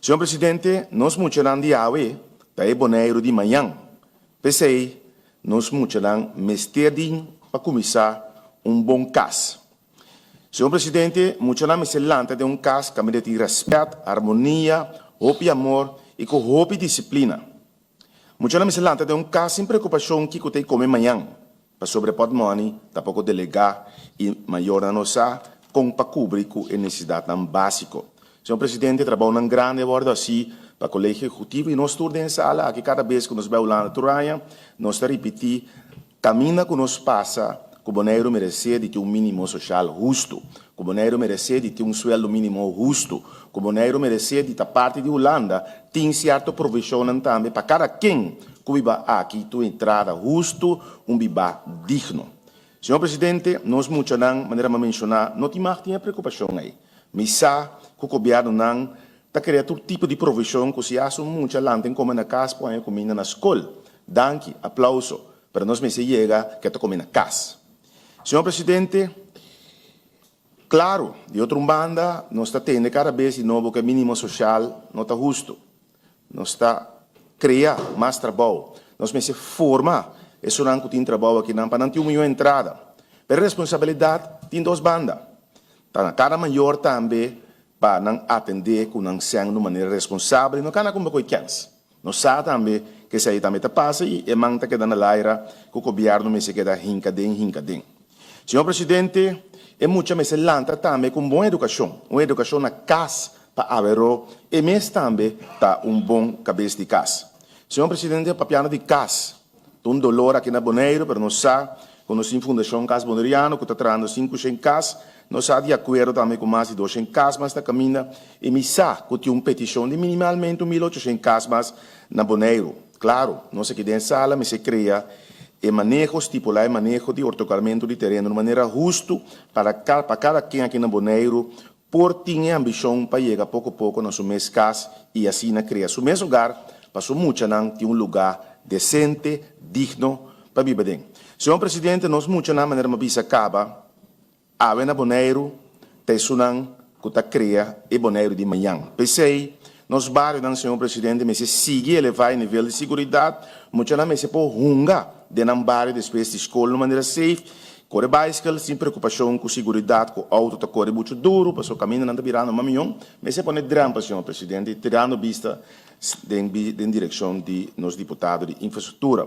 Senhor Presidente, nós muitos de awe, da é boneiro de manhã. Pensei, nós muitos mesterdin para começar bom caso. Senhor Presidente, muitos me se lanta de caso que merece respeito, harmonia, hope e amor e com hope e disciplina. Muitos me se lanta de caso sem preocupação que eu tenho que comer amanhã, para sobrepor money, para pouco delegar e maior a nossa com para cobrir a necessidade básica. Senhor Presidente, trabalho grande bordo assim para o colégio executivo e nós todos em sala, que cada vez que nós vamos lá na Turanha, nós repetir, caminha que nos passa, que o boneiro merece de ter mínimo social justo, que o boneiro merece de ter sueldo mínimo justo, que o boneiro merece de ter parte de Holanda, tem certa provisão também para cada quem que viva aqui, tua entrada justo, viva digno. Senhor Presidente, nós muitos não, maneira de mencionar, não tinha preocupação aí. Mas que o governo não está criando todo tipo de provisão que se acha muito lá, tem como na casa, põe comida na escola. Danke, aplauso, para nós me chega que está comendo na casa. Senhor Presidente, claro, de outra banda, nós está tendo cada vez de novo que o mínimo social não está justo. Nós está criando mais trabalho. Nós me forma, esse não tem trabalho aqui, para não ter uma entrada. Pero responsabilidade tem duas bandas. Cada maior também para não atender com não ser de maneira responsável, não canna como chance. Nós sabemos também que isso aí também passa e manta que dá na laira que o governo me se queda hincadem. Senhor Presidente, é muito mais lenta também com boa educação na casa para haver e mesmo também tá bom cabeça de casa. Senhor Presidente, papiano de casa, tem dolor aqui na Boneiro, mas nós sabemos que nós temos Fundação Casa Boneriano, que está trazendo 500 casas, nós estamos de acordo também com mais de 200 casas, mas está caminhando e me sabe que tem uma petição de minimalmente 1.800 casas na Boneiro. Claro, nós aqui dentro da sala, mas se cria e manejo estipular e manejo de ortocarmento de terreno de maneira justa para cada quem aqui na Boneiro, por ter ambição para chegar pouco a pouco na sua mesma casa e assim criar seu mesmo lugar, para sua muita não ter lugar decente, digno para viver dentro. Senhor Presidente, nós muita na maneira mais acaba a na Boneiro, tessunan que está cria e Boneiro de manhã. Pensei, nos bairros, Senhor Presidente, mas se sigue elevar o nível de segurança, muita na mesa por runga de nam bairro depois de escola de maneira safe, corre bicycle sem preocupação com segurança, com o auto tá corre muito duro, passou caminho não está virando mamião, mas se põe drampa, Senhor Presidente, tirando vista em direção de nos deputados de infraestrutura.